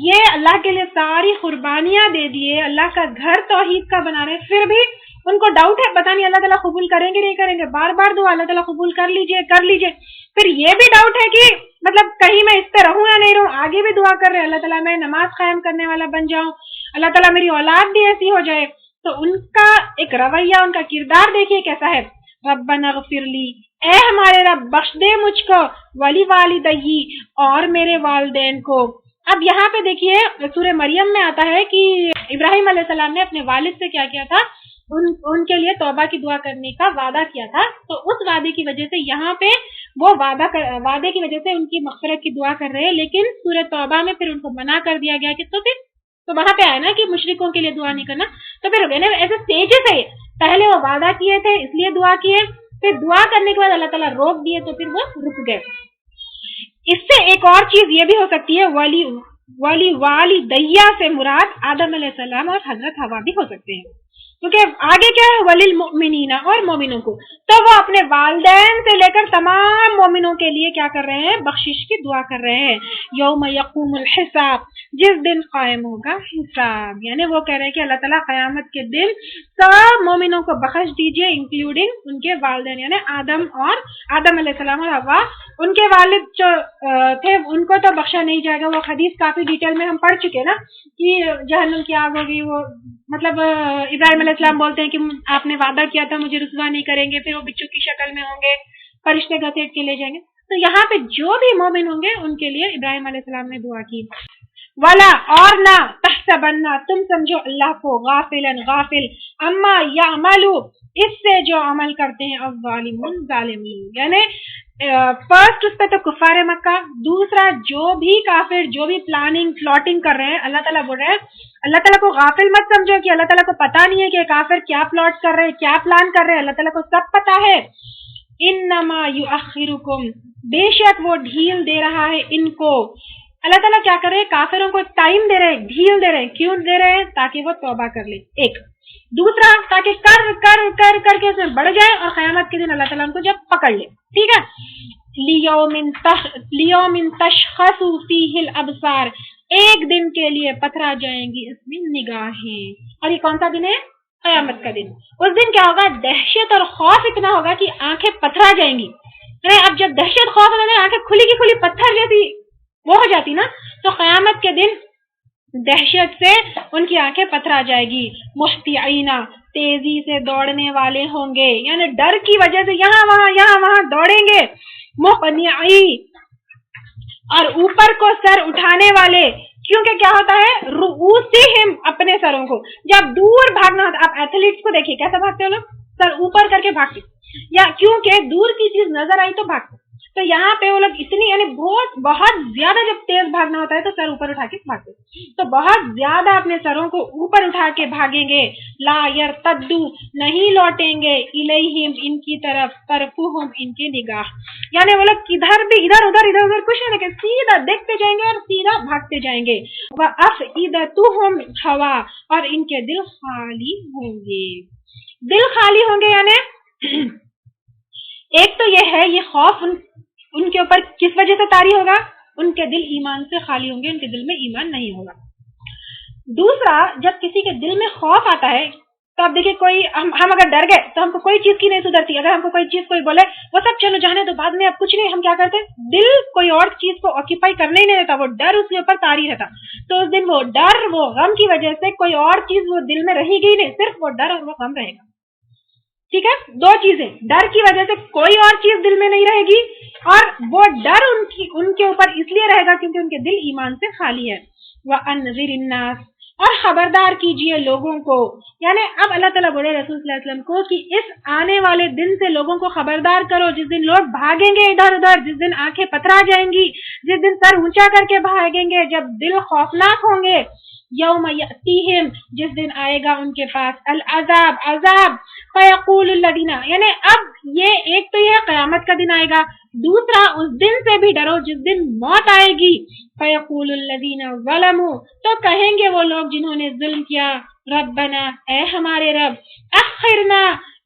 یہ اللہ کے لیے ساری قربانیاں دے دیے, اللہ کا گھر توحید کا بنا رہے, پھر بھی ان کو ڈاؤٹ ہے پتہ نہیں اللہ تعالیٰ قبول کریں گے نہیں کریں گے. بار بار دعا اللہ تعالیٰ قبول کر لیجئے. پھر یہ بھی ڈاؤٹ ہے کہ مطلب کہیں میں اس پہ رہوں یا نہیں رہوں. آگے بھی دعا کر رہے اللہ تعالیٰ میں نماز قائم کرنے والا بن جاؤں, اللہ تعالیٰ میری اولاد بھی ایسی ہو جائے. تو ان کا ایک رویہ, ان کا کردار دیکھیے کیسا ہے. ربنا اغفر لی, اے ہمارے رب بخش دے مجھ کو, ولی والدی, اور میرے والدین کو. اب یہاں پہ دیکھیے سورہ مریم میں آتا ہے کہ ابراہیم علیہ السلام نے اپنے والد سے کیا کیا تھا, ان کے لیے توبہ کی دعا کرنے کا وعدہ کیا تھا. تو اس وعدے کی وجہ سے یہاں پہ وہ وعدے کی وجہ سے ان کی مغفرت کی دعا کر رہے ہیں, لیکن سورہ توبہ میں پھر ان کو منع کر دیا گیا کہ تو وہاں پہ آیا نا کہ مشرکوں کے لیے دعا نہیں کرنا. تو پھر ایسے سٹیجز ہے, پہلے وہ وعدہ کیے تھے اس لیے دعا کیے, پھر دعا کرنے کے بعد اللہ تعالیٰ روک دیے تو پھر وہ رک گئے. اس سے ایک اور چیز یہ بھی ہو سکتی ہے, ولی والدیہ سے مراد آدم علیہ السلام اور حضرت حوا بھی ہو سکتے ہیں, کیونکہ آگے کیا ہے وللمؤمنین, اور مومنوں کو. تو وہ اپنے والدین سے لے کر تمام مومنوں کے لیے کیا کر رہے ہیں, بخشش کی دعا کر رہے ہیں. یوم یقوم الحساب, جس دن قائم ہوگا حساب. یعنی وہ کہہ رہے ہیں کہ اللہ تعالیٰ قیامت کے دن سب مومنوں کو بخش دیجئے, انکلوڈنگ ان کے والدین, یعنی آدم علیہ السلام اور حوا. ان کے والد جو تھے ان کو تو بخشا نہیں جائے گا. وہ حدیث کافی ڈیٹیل میں ہم پڑھ چکے نا کہ جہنم کی آگ ہوگی. وہ مطلب ابراہیم علیہ السلام بولتے ہیں کہ آپ نے وعدہ کیا تھا مجھے رسوا نہیں کریں گے, پھر وہ بچوں کی شکل میں ہوں گے, فرشتے گھسیٹ کے لے جائیں گے. تو یہاں پہ جو بھی مومن ہوں گے ان کے لیے ابراہیم علیہ السلام نے دعا کی. ولا, اور نہ, تحسبن, تم سمجھو اللہ کو غافل اما یعملو, اس سے جو عمل کرتے ہیں الظالمون, ظالم لوگ. یعنی فرسٹ اس پہ تو کفار مکہ, دوسرا جو بھی کافر جو بھی پلاٹنگ کر رہے ہیں, اللہ تعالیٰ بول رہے ہیں اللہ تعالیٰ کو غافل مت سمجھو کہ اللہ تعالیٰ کو پتا نہیں ہے کہ کافر کیا پلاٹ کر رہے ہیں, کیا پلان کر رہے ہیں. اللہ تعالیٰ کو سب پتا ہے. انما یؤخرکم, بے شک وہ ڈھیل دے رہا ہے ان کو. اللہ تعالیٰ کیا کر رہے ہیں, کافروں کو ٹائم دے رہے ہیں, ڈھیل دے رہے ہیں. کیوں دے رہے ہیں, تاکہ وہ توبہ کر لے. ایک دوسرا, تاکہ کر کر کر کر کے اس میں بڑھ جائے اور قیامت کے دن اللہ تعالیٰ ان کو جب پکڑ لے. ٹھیک ہے. لیوم تشخص فیہ الابصار, ایک دن کے لیے پتھرا جائیں گی اس میں نگاہیں. اور یہ کون سا دن ہے, قیامت کا دن. اس دن کیا ہوگا, دہشت اور خوف اتنا ہوگا کہ آنکھیں پتھرا جائیں گی. اب جب دہشت خوف ہوتا ہے آنکھیں کھلی کی کھلی پتھر جیسی وہ ہو جاتی نا, تو قیامت کے دن دہشت سے ان کی آنکھیں پتھرا جائے گی. مہطعین, تیزی سے دوڑنے والے ہوں گے, یعنی ڈر کی وجہ سے یہاں وہاں دوڑیں گے. مقنعی, اور اوپر کو سر اٹھانے والے, کیونکہ کیا ہوتا ہے, رؤوسہم, اپنے سروں کو جب دور بھاگنا ہوتا. آپ ایتھلیٹس کو دیکھیے کیسا بھاگتے ہیں لوگ, سر اوپر کر کے بھاگتے, یا کیونکہ دور کی چیز نظر آئی تو بھاگتے. تو یہاں پہ وہ لوگ اتنی, یعنی بہت زیادہ جب تیز بھاگنا ہوتا ہے تو سر اوپر اٹھا کے بھاگتے, تو بہت زیادہ اپنے سروں کو اوپر اٹھا کے بھاگیں گے. لا یرتدو, نہیں لوٹیں گے, الیہم, ان کی طرف, طرفہم, ان کی نگاہ. یعنی وہ لوگ کدھر بھی ادھر ادھر کچھ نہیں, کہ سیدھا دیکھتے جائیں گے اور سیدھا بھاگتے جائیں گے. وافئدتہم ہوا, اور ان کے دل خالی ہوں گے. دل خالی ہوں گے یعنی ایک تو یہ ہے, یہ خوف ان کے اوپر کس وجہ سے طاری ہوگا, ان کے دل ایمان سے خالی ہوں گے, ان کے دل میں ایمان نہیں ہوگا. دوسرا جب کسی کے دل میں خوف آتا ہے تو اب دیکھیے کوئی ہم اگر ڈر گئے تو ہم کو کوئی چیز کی نہیں سدھرتی. اگر ہم کو کوئی چیز کوئی بولے وہ سب چلو جانے تو بعد میں اب کچھ نہیں, ہم کیا کرتے دل کوئی اور چیز کو آکیپائی کرنے ہی نہیں دیتا, وہ ڈر اس کے اوپر طاری رہتا. تو اس دن وہ ڈر وہ غم کی وجہ سے کوئی اور چیز وہ دل میں رہے گی نہیں, صرف وہ ڈر اور وہ غم رہے گا. ٹھیک ہے, دو چیزیں, ڈر کی وجہ سے کوئی اور چیز دل میں نہیں رہے گی اور وہ ڈر ان کے اوپر اس لیے رہے گا کیونکہ ان کے دل ایمان سے خالی ہے. وَأَنذِرِ النَّاسَ, اور خبردار کیجئے لوگوں کو. یعنی اب اللہ تعالیٰ بولے رسول صلی اللہ علیہ وسلم کو کہ اس آنے والے دن سے لوگوں کو خبردار کرو, جس دن لوگ بھاگیں گے ادھر ادھر, جس دن آنکھیں پتھرا جائیں گی, جس دن سر اونچا کر کے بھاگیں گے, جب دل خوفناک ہوں گے. یوم یأتیہم, جس دن آئے گا ان کے پاس العذاب, عذاب. فیقول الذین, یعنی اب یہ ایک تو یہ قیامت کا دن آئے گا, دوسرا اس دن سے بھی ڈرو جس دن موت آئے گی. فیقول الذین ظلموا, تو کہیں گے وہ لوگ جنہوں نے ظلم کیا, ربنا, اے ہمارے رب, اخرنا,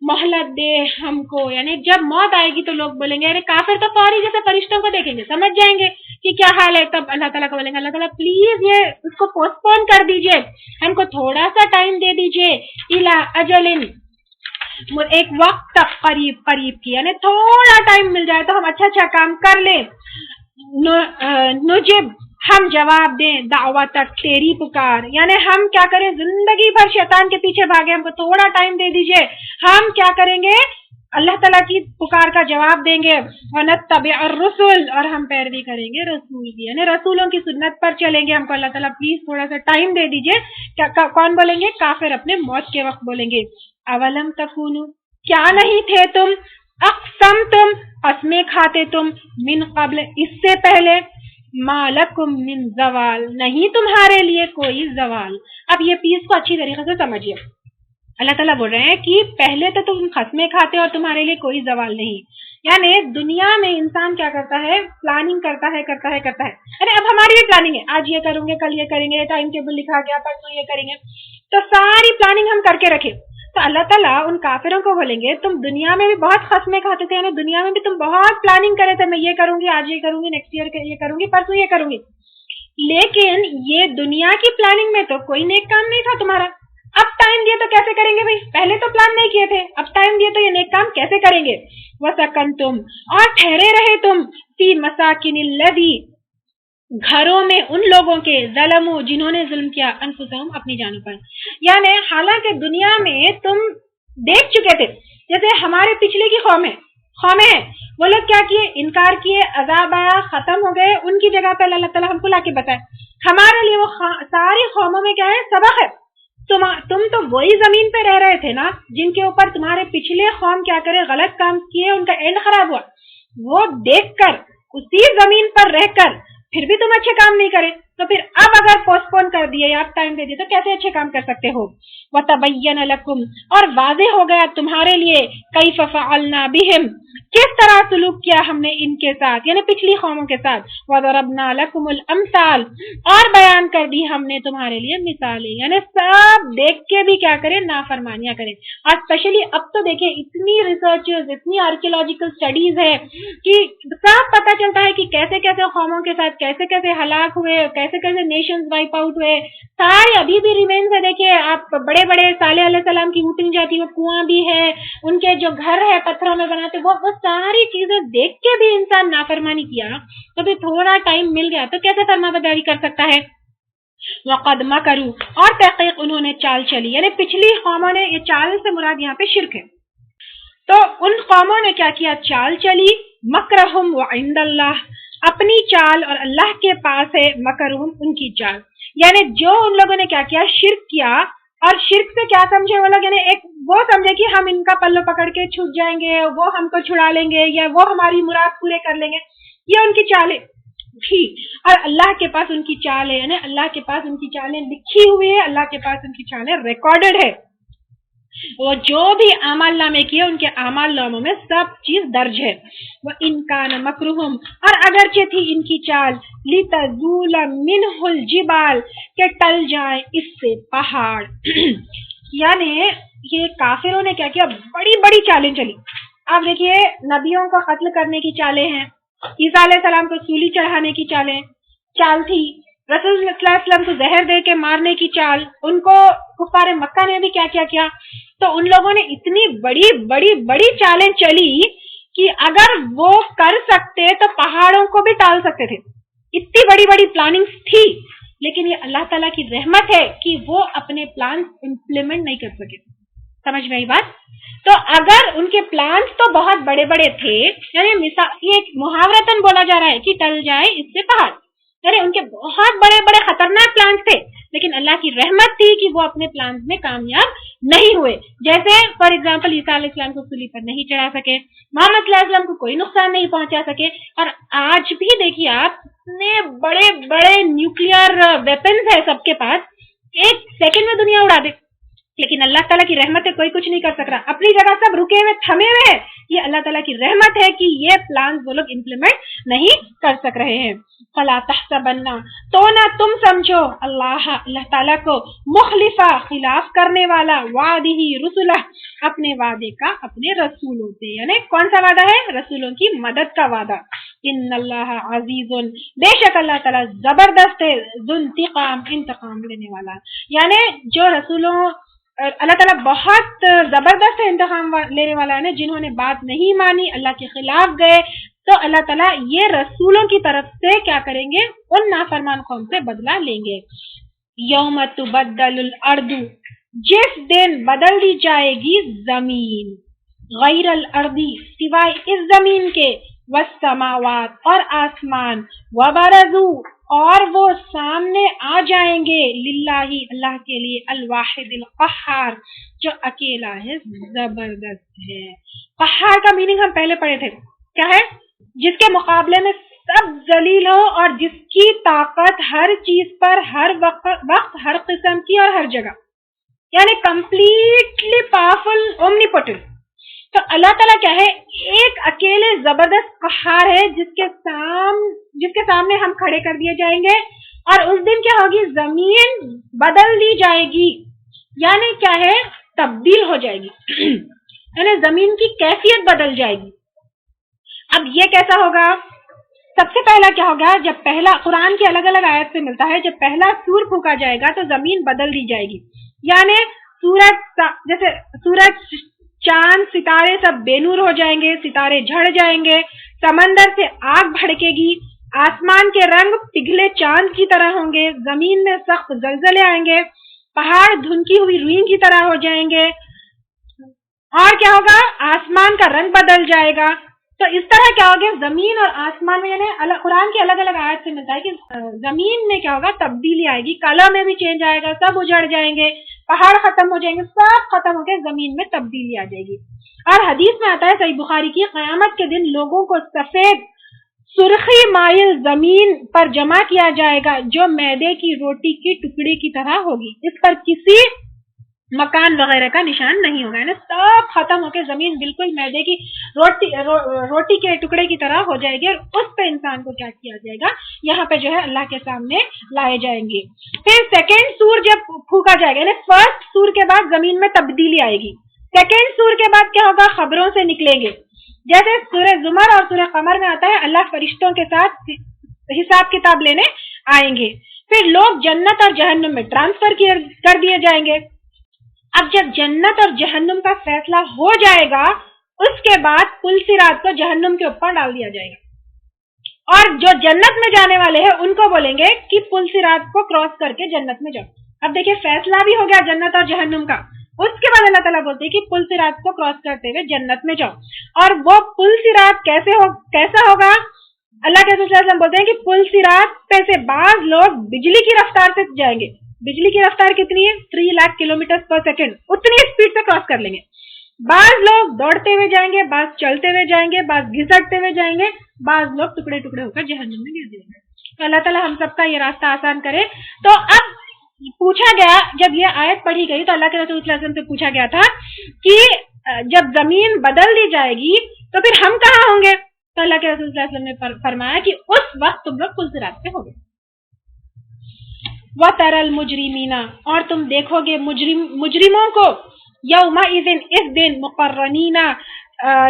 مہلت دے ہم کو. یعنی جب موت آئے گی تو لوگ بولیں گے, ارے کافر تو فوری جیسے فرشتوں کو دیکھیں گے سمجھ جائیں گے کہ کیا حال ہے. تب اللہ تعالیٰ کو بولیں گے, اللہ تعالیٰ پلیز یہ اس کو پوسٹ پون کر دیجئے, ہم کو تھوڑا سا ٹائم دے دیجئے. الی اجل, ایک وقت تک قریب کی, یعنی تھوڑا ٹائم مل جائے تو ہم اچھا کام کر لیں. نجب, ہم جواب دیں, دعوتک, تیری پکار. یعنی ہم کیا کریں, زندگی بھر شیطان کے پیچھے بھاگے, ہم کو تھوڑا ٹائم دے دیجئے, ہم کیا کریں گے, اللہ تعالیٰ کی پکار کا جواب دیں گے. ونتبع الرسل, اور ہم پیروی کریں گے رسول کی, یعنی رسولوں کی سنت پر چلیں گے. ہم کو اللہ تعالیٰ پلیز تھوڑا سا ٹائم دے دیجئے. کون بولیں گے, کافر اپنے موت کے وقت بولیں گے. اولم تکونوا, کیا نہیں تھے تم, اقسمتم, قسمیں کھاتے تم, من قبل, اس سے پہلے, ما لکم من زوال, نہیں تمہارے لیے کوئی زوال. اب یہ پیس کو اچھی طریقے سے سمجھیے. اللہ تعالیٰ بول رہے ہیں کہ پہلے تو تم قسمیں کھاتے اور تمہارے لیے کوئی زوال نہیں. یعنی دنیا میں انسان کیا کرتا ہے, پلاننگ کرتا ہے. ارے اب ہماری بھی پلاننگ ہے, آج یہ کروں گے, کل یہ کریں گے, ٹائم ٹیبل لکھا گیا, پرسوں یہ کریں گے, تو ساری پلاننگ ہم کر کے رکھے. تو اللہ تعالیٰ ان کافروں کو بولیں گے, تم دنیا میں بھی بہت قسمیں کھاتے تھے, یعنی دنیا میں بھی تم بہت پلاننگ کرے تھے, میں یہ کروں گی, آج یہ کروں گی, نیکسٹ ایئر یہ کروں گی, پرسوں یہ کروں گی, لیکن یہ دنیا کی پلاننگ میں تو کوئی نیک کام نہیں تھا تمہارا. اب ٹائم دیے تو کیسے کریں گے بھائی, پہلے تو پلان نہیں کیے تھے, اب ٹائم دیے تو یہ نیک کام کیسے کریں گے. وَسَكَنْتُمْ, اور ٹھہرے رہے تم, فِي مَسَاكِنِ الَّذِي, گھروں میں ان لوگوں کے, ظلموا, جنہوں نے ظلم کیا, انفسہم, اپنی جانوں پر. یعنی حالانکہ دنیا میں تم دیکھ چکے تھے, جیسے ہمارے پچھلے کی قومیں ہیں, وہ لوگ کیا کیے, انکار کیے, عذاب آیا, ختم ہو گئے, ان کی جگہ پہ اللہ تعالیٰ ہم کو لا کے بتائے. ہمارے لیے وہ ساری قوموں میں کیا ہے, سبق ہے. تم تو وہی زمین پہ رہ رہے تھے نا جن کے اوپر تمہارے پچھلے قوم کیا کرے, غلط کام کیے, ان کا اینڈ خراب ہوا. وہ دیکھ کر, اسی زمین پر رہ کر پھر بھی تم اچھے کام نہیں کرے, تو پھر اب اگر پوسٹ پون کر دیے یا ٹائم دے دیے تو کیسے اچھے کام کر سکتے ہو. وَتَبَيَّنَ لَكُمْ, اور واضح ہو گیا تمہارے لیے, كَيْفَ فَعَلْنَا بِهِمْ, کس طرح سلوک کیا ہم نے ان کے ساتھ, یعنی پچھلی قوموں کے ساتھ. وَضَرَبْنَا لَكُمُ الْأَمْثَالَ, اور بیان کر دی ہم نے تمہارے لیے مثالیں. یعنی سب دیکھ کے بھی کیا کریں, نافرمانیاں کریں. اور اسپیشلی اب تو دیکھیں اتنی ریسرچز, اتنی آرکیولوجیکل اسٹڈیز ہے کہ سب پتہ چلتا ہے کہ کیسے کیسے قوموں کے ساتھ کیسے کیسے ہلاک ہوئے, کیسے کیسے نیشنز وائپ آؤٹ ہوئے. سارے ابھی بھی ریمینز ہے. دیکھیے آپ بڑے بڑے صالح علیہ السلام کی اوٹنگ جاتی, وہ کنواں بھی ہے, ان کے جو گھر ہے پتھروں میں بناتے, وہ ساری چیزیں دیکھ کے بھی انسان نافرمانی کیا, تو پھر تھوڑا ٹائم مل گیا تو کیسے فرما برداری کر سکتا ہے. وَقَدْ مَكَرُوا, اور تحقیق انہوں نے چال چلی, یعنی پچھلی قوموں نے, یہ چال سے مراد یہاں پہ شرک ہے, تو ان قوموں نے کیا کیا, چال چلی. مکرہم وعند اللہ, اپنی چال اور اللہ کے پاس ہے, مکرہم, ان کی چال. یعنی جو ان لوگوں نے کیا کیا, شرک کیا, اور شرک سے کیا سمجھے وہ لوگ, یعنی ایک وہ سمجھے کہ ہم ان کا پلو پکڑ کے چھوٹ جائیں گے, وہ ہم کو چھڑا لیں گے, یا وہ ہماری مراد پورے کر لیں گے, یہ ان کی چالیں تھی. اور اللہ کے پاس ان کی چال ہے, یعنی اللہ کے پاس ان کی چالیں لکھی ہوئی ہے, اللہ کے پاس ان کی چالیں ریکارڈڈ ہے. وہ جو بھی اعمال نامے کیے ان کے اعمال ناموں میں سب چیز درج ہے. وَإِن كَانَ مَكْرُهُمْ, اور اگرچہ تھی ان کی چال, لِتَزُولَ مِنْهُ الْجِبَالُ, کہ ٹل جائیں اس سے پہاڑ. یعنی یہ کافروں نے کیا کیا, بڑی بڑی چالیں چلی. آپ دیکھیے نبیوں کو قتل کرنے کی چالیں ہیں, عیسیٰ علیہ السلام کو سولی چڑھانے کی چال تھی, رسول صلی اللہ علیہ وسلم کو زہر دے کے مارنے کی چال، ان کو کفار مکہ نے بھی کیا کیا کیا. تو ان لوگوں نے اتنی بڑی بڑی بڑی چالیں چلی کہ اگر وہ کر سکتے تو پہاڑوں کو بھی ٹال سکتے تھے. اتنی بڑی بڑی پلاننگز تھی، لیکن یہ اللہ تعالیٰ کی رحمت ہے کہ وہ اپنے پلان امپلیمنٹ نہیں کر سکے. سمجھ میں آئی بات؟ تو اگر ان کے پلانس تو بہت بڑے بڑے تھے، یعنی یہ محاورتاً بولا جا رہا ہے کہ ٹل جائے اس سے پہاڑ، یعنی ان کے بہت بڑے بڑے خطرناک پلانس تھے، لیکن اللہ کی رحمت تھی کہ وہ اپنے پلانس میں کامیاب نہیں ہوئے. جیسے فار ایگزامپل عیسیٰ علیہ السلام کو صلیب پر نہیں چڑھا سکے، محمد صلی اللہ علیہ وسلم کو کوئی نقصان نہیں پہنچا سکے. اور آج بھی دیکھیے آپ، اتنے بڑے بڑے نیوکلیئر ویپنز ہیں سب کے پاس، ایک سیکنڈ میں دنیا اڑا دے، لیکن اللہ تعالیٰ کی رحمت ہے کوئی کچھ نہیں کر سک رہا. اپنی جگہ سب رکے ہوئے تھمے ہوئے ہیں. یہ اللہ تعالیٰ کی رحمت ہے کہ یہ پلان وہ لوگ امپلیمنٹ نہیں کر سک رہے ہیں. فلا تحسبن، تو نہ تم سمجھو اللہ تعالیٰ کو مخلفہ، خلاف کرنے والا، وعدہ رسلہ، اپنے وعدے کا اپنے رسولوں سے. یعنی کون سا وعدہ ہے؟ رسولوں کی مدد کا وعدہ. ان اللہ عزیز، بے شک اللہ تعالیٰ زبردست ہے، ذو انتقام، انتقام لینے والا. یعنی جو رسولوں، اللہ تعالیٰ بہت زبردست انتقام لینے والا ہے. جنہوں نے بات نہیں مانی، اللہ کے خلاف گئے، تو اللہ تعالیٰ یہ رسولوں کی طرف سے کیا کریں گے؟ ان نافرمان قوم سے بدلہ لیں گے. یوم تبدل الارض، جس دن بدل دی جائے گی زمین، غیر الارض، سوائے اس زمین کے، والسماوات، اور آسمان، وبرزوا، اور وہ سامنے آ جائیں گے، للہ، اللہ کے لیے، الواحد القہار، جو اکیلا ہے، زبردست ہے. قہار کا میننگ ہم پہلے پڑھے تھے، کیا ہے؟ جس کے مقابلے میں سب ذلیل ہو، اور جس کی طاقت ہر چیز پر، ہر وقت، ہر قسم کی اور ہر جگہ، یعنی کمپلیٹلی پاورفل، اومنیپوٹنٹ. تو اللہ تعالیٰ کیا ہے؟ ایک اکیلے زبردست قہار ہے، جس کے سامنے ہم کھڑے کر دیے جائیں گے. اور اس دن کیا ہوگی؟ زمین بدل دی جائے گی، یعنی کیا ہے؟ تبدیل ہو جائے گی، یعنی زمین کی کیفیت بدل جائے گی. اب یہ کیسا ہوگا؟ سب سے پہلا کیا ہوگا؟ جب پہلا، قرآن کی الگ الگ آیت سے ملتا ہے، جب پہلا سور پھونکا جائے گا تو زمین بدل دی جائے گی. یعنی جیسے سورج، چاند، ستارے سب بے نور ہو جائیں گے، ستارے جھڑ جائیں گے، سمندر سے آگ بھڑکے گی، آسمان کے رنگ پگھلے چاند کی طرح ہوں گے، زمین میں سخت زلزلے آئیں گے، پہاڑ دھنکی ہوئی روئی کی طرح ہو جائیں گے. اور کیا ہوگا؟ آسمان کا رنگ بدل جائے گا. تو اس طرح کیا ہوگا؟ زمین اور آسمان میں، یعنی قرآن کی الگ الگ آیت سے ملتا ہے کہ زمین میں کیا ہوگا؟ تبدیلی آئے گی، کلر میں بھی چینج آئے گا، سب اجڑ جائیں گے، پہاڑ ختم ہو جائیں گے، سب ختم ہو کے زمین میں تبدیلی آ جائے گی. اور حدیث میں آتا ہے صحیح بخاری کی، قیامت کے دن لوگوں کو سفید سرخی مائل زمین پر جمع کیا جائے گا، جو میدے کی روٹی کی ٹکڑے کی طرح ہوگی. اس پر کسی مکان وغیرہ کا نشان نہیں ہوگا، یعنی سب ختم ہو کے زمین بالکل میدے کی روٹی کے ٹکڑے کی طرح ہو جائے گی. اور اس پہ انسان کو کیا کیا جائے گا؟ یہاں پہ جو ہے اللہ کے سامنے لائے جائیں گے. پھر سیکنڈ سور جب پھونکا جائے گا، یعنی فرسٹ سور کے بعد زمین میں تبدیلی آئے گی. سیکنڈ سور کے بعد کیا ہوگا؟ خبروں سے نکلیں گے. جیسے سورہ زمر اور سورہ قمر میں آتا ہے، اللہ فرشتوں کے ساتھ حساب کتاب لینے آئیں گے. پھر لوگ جنت اور جہنم میں ٹرانسفر کر دیے جائیں گے. اب جب جنت اور جہنم کا فیصلہ ہو جائے گا، اس کے بعد پل صراط کو جہنم کے اوپر ڈال دیا جائے گا، اور جو جنت میں جانے والے ہیں ان کو بولیں گے کہ پل صراط کو کراس کر کے جنت میں جاؤ. اب دیکھیں فیصلہ بھی ہو گیا جنت اور جہنم کا. اس کے بعد اللہ تعالیٰ بولتے ہیں کہ پل صراط کو کراس کرتے ہوئے جنت میں جاؤ. اور وہ پل صراط کیسا ہوگا؟ اللہ کے رسول صلی اللہ علیہ وسلم بولتے ہیں کہ پل صراط پہ سے بعض لوگ بجلی کی رفتار سے جائیں گے. بجلی کی رفتار کتنی ہے؟ 3 لاکھ کلومیٹر پر سیکنڈ. اتنی اسپیڈ سے کراس کر لیں گے. بعض لوگ دوڑتے ہوئے جائیں گے، بعض چلتے ہوئے جائیں گے، بعض گھسٹتے ہوئے جائیں گے، بعض لوگ ٹکڑے ٹکڑے ہو کر جہنم میں گر جائیں گے. تو اللہ تعالیٰ ہم سب کا یہ راستہ آسان کرے. تو اب پوچھا گیا، جب یہ آیت پڑھی گئی تو اللہ کے رسول صلی اللہ علیہ وسلم سے پوچھا گیا تھا کہ جب زمین بدل دی جائے گی تو پھر ہم کہاں ہوں گے؟ تو اللہ کے رسول صلی اللہ علیہ وسلم نے فرمایا کہ اس وقت تم لوگ پل صراط پہ ہوگے. وَتَرَى الْمُجْرِمِينَ، اور تم دیکھو گے مجرموں کو، یومئذ، اس دن، مقرنین،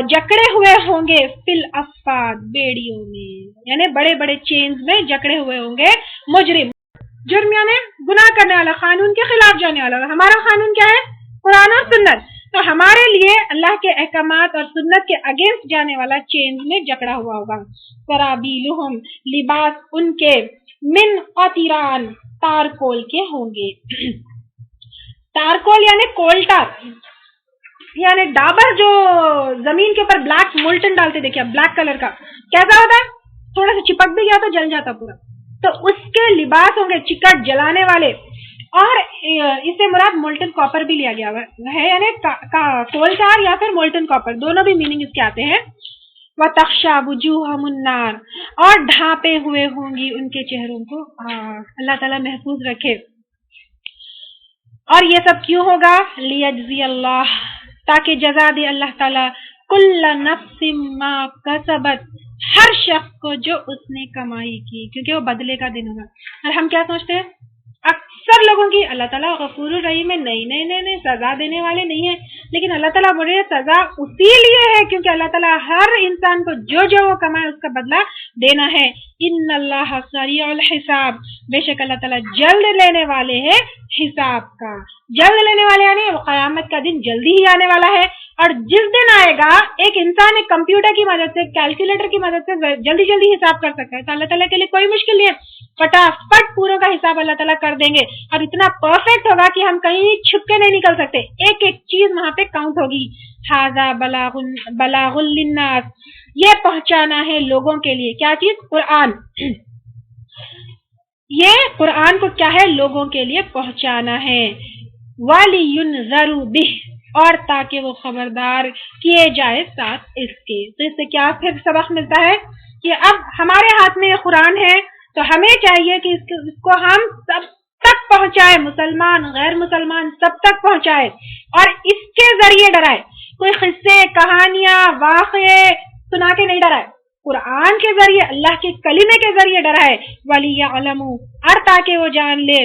جکڑے ہوئے ہوں گے، فی الاصفاد، بیڑیوں میں، یعنی بڑے بڑے چینز میں جکڑے ہوئے ہوں گے مجرم. جرم یعنی گناہ کرنے والا، قانون کے خلاف جانے والا. ہمارا قانون کیا ہے؟ قرآن اور سنت. تو ہمارے لیے اللہ کے احکامات اور سنت کے اگینسٹ جانے والا چین میں جکڑا ہوا ہوگا. سرابیلہم، لباس ان کے، من قطران، تارکول کے ہوں گے. تارکول یعنی کولٹا، یعنی ڈابر جو زمین کے اوپر بلیک مولٹن ڈالتے، دیکھیں بلیک کلر کا کیسا ہوتا ہے، تھوڑا سا چپک بھی گیا تو جل جاتا پورا. تو اس کے لباس ہوں گے چکٹ جلانے والے. اور اس سے مراد مولٹن کاپر بھی لیا گیا ہے، یعنی کول ٹار یا پھر مولٹن کاپر، دونوں بھی میننگ اس کے آتے ہیں. وَتَخْشَى وُجُوهَهُمُ النَّارُ، اور ڈھانپے ہوئے ہوں گی ان کے چہروں کو. اللہ تعالیٰ محفوظ رکھے. اور یہ سب کیوں ہوگا؟ لِيَجْزِيَ اللَّهُ، تاکہ جزا دے اللہ تعالیٰ، كُلَّ نَفْسٍ مَا كَسَبَتْ، ہر شخص کو جو اس نے کمائی کی، کیونکہ وہ بدلے کا دن ہوگا. اور ہم کیا سوچتے ہیں اکثر لوگوں کی، اللہ تعالیٰ غفور الرحیم ہے، نہیں سزا دینے والے نہیں ہیں. لیکن اللہ تعالیٰ بول رہے ہیں سزا اسی لیے ہے کیونکہ اللہ تعالیٰ ہر انسان کو جو وہ کمائے اس کا بدلہ دینا ہے. ان اللہ سریع الحساب، بے شک اللہ تعالیٰ جلد لینے والے ہیں حساب کا. جلد لینے والے یعنی قیامت کا دن جلدی ہی آنے والا ہے. اور جس دن آئے گا ایک انسان ایک کمپیوٹر کی مدد سے، کیلکولیٹر کی مدد سے جلدی حساب کر سکتا ہے. تو اللہ تعالیٰ کے لیے کوئی مشکل نہیں ہے، فٹافٹ پوروں کا حساب اللہ تعالیٰ کر دیں گے. اور اتنا پرفیکٹ ہوگا کہ ہم کہیں چھپ کے نہیں نکل سکتے، ایک ایک چیز وہاں پہ کاؤنٹ ہوگی. ھذا بلاغ للناس، یہ پہنچانا ہے لوگوں کے لیے. کیا چیز؟ قرآن. یہ قرآن کو کیا ہے؟ لوگوں کے لیے پہنچانا ہے. وَلِيُنذَرُوا بِهِ، اور تاکہ وہ خبردار کیے جائے ساتھ اس کے. تو اس سے کیا پھر سبق ملتا ہے کہ اب ہمارے ہاتھ میں یہ قرآن ہے تو ہمیں چاہیے کہ اس کو ہم سب تک پہنچائے، مسلمان غیر مسلمان سب تک پہنچائے اور اس کے ذریعے ڈرائے. کوئی قصے کہانیاں واقعے سنا کے نہیں ڈرائے، قرآن کے ذریعے اللہ کے کلمے کے ذریعے ڈرائے. وَلِيَعْلَمُوا، اور تاکہ وہ جان لے،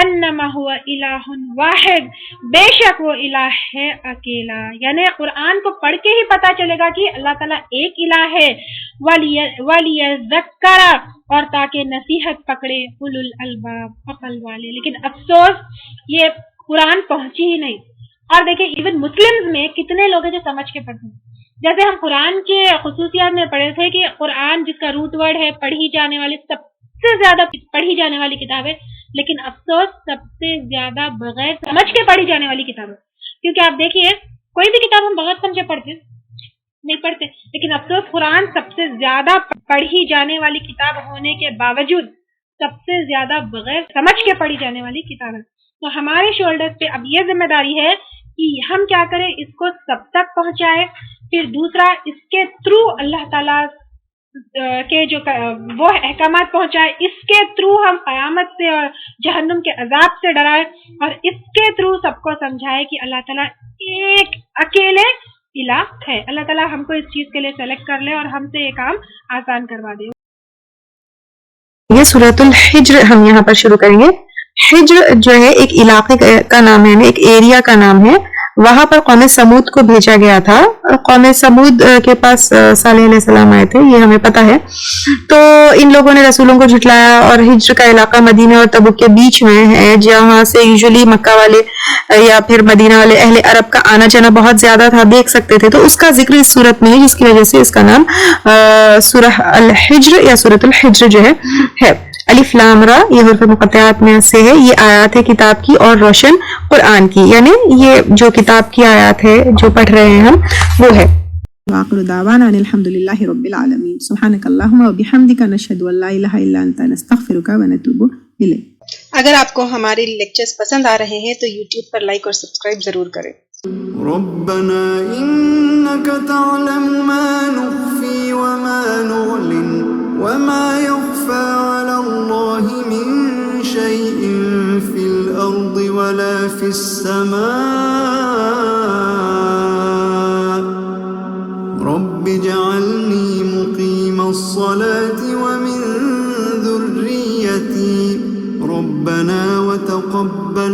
انما هو الہ واحد، بے شک وہ الہ ہے اکیلا. یعنی قرآن کو پڑھ کے ہی پتا چلے گا کہ اللہ تعالیٰ ایک الہ ہے. وَلِيَذَّكَّرَ، اور تاکہ نصیحت پکڑے اولو الالباب، عقل والے. لیکن افسوس یہ قرآن پہنچی ہی نہیں. اور دیکھیں ایون مسلمز میں کتنے لوگ ہیں جو سمجھ کے پڑھتے ہیں. جیسے ہم قرآن کے خصوصیات میں پڑھے تھے کہ قرآن جس کا روٹ ورڈ ہے، پڑھی جانے والی سب سے زیادہ پڑھی جانے والی کتاب ہے. لیکن افسوس سب سے زیادہ بغیر سمجھ کے پڑھی جانے والی کتاب ہے. کیونکہ آپ دیکھیے کوئی بھی کتاب ہم بغیر سمجھے پڑھتے نہیں پڑھتے، لیکن افسوس قرآن سب سے زیادہ پڑھی جانے والی کتاب ہونے کے باوجود سب سے زیادہ بغیر سمجھ کے پڑھی جانے والی کتاب ہے. تو ہمارے شولڈرز پہ اب یہ ذمہ داری ہے کہ ہم کیا کریں، اس کو سب تک پہنچائے. پھر دوسرا، اس کے تھرو اللہ تعالیٰ کے جو وہ احکامات پہنچائے، اس کے تھرو ہم قیامت سے اور جہنم کے عذاب سے ڈرائے، اور اس کے تھرو سب کو سمجھائے کہ اللہ تعالیٰ ایک اکیلے الہ ہے. اللہ تعالیٰ ہم کو اس چیز کے لیے سلیکٹ کر لے اور ہم سے یہ کام آسان کروا دے. یہ سورۃ الحجر ہم یہاں پر شروع کریں گے. حجر جو ہے ایک علاقے کا نام ہے، ایک ایریا کا نام ہے. وہاں پر قوم سمود کو بھیجا گیا تھا. قوم سمود کے پاس صالح علیہ السلام آئے تھے، یہ ہمیں پتہ ہے. تو ان لوگوں نے رسولوں کو جھٹلایا، اور ہجر کا علاقہ مدینہ اور تبوک کے بیچ میں ہے، جہاں سے یوزلی مکہ والے یا پھر مدینہ والے اہل عرب کا آنا جانا بہت زیادہ تھا، دیکھ سکتے تھے. تو اس کا ذکر اس صورت میں ہے، جس کی وجہ سے اس کا نام سورہ الحجر یا سورۃ الحجر جو ہے. الف لام را یہ حروف مقطعات میں سے ہے. یہ آیات ہے کتاب کی اور روشن قرآن کی، یعنی یہ جو کتاب کی آیات ہے جو پڑھ رہے ہیں ہم وہ ہے. وآخر دعوانا ان الحمد للہ رب العالمین. سبحانک اللہم وبحمدک نشہد ان لا الہ الا انت نستغفرک ونتوب الیک. اگر آپ کو ہمارے لیکچرز پسند آ رہے ہیں تو یوٹیوب پر لائک اور سبسکرائب ضرور کریں. ربنا انك تعلم ما نخفي وما نعلن وما يخفى على الله من شيء في الأرض ولا في السماء. رب اجعلني مقيم الصلاة ومن ذريتي ربنا وتقبل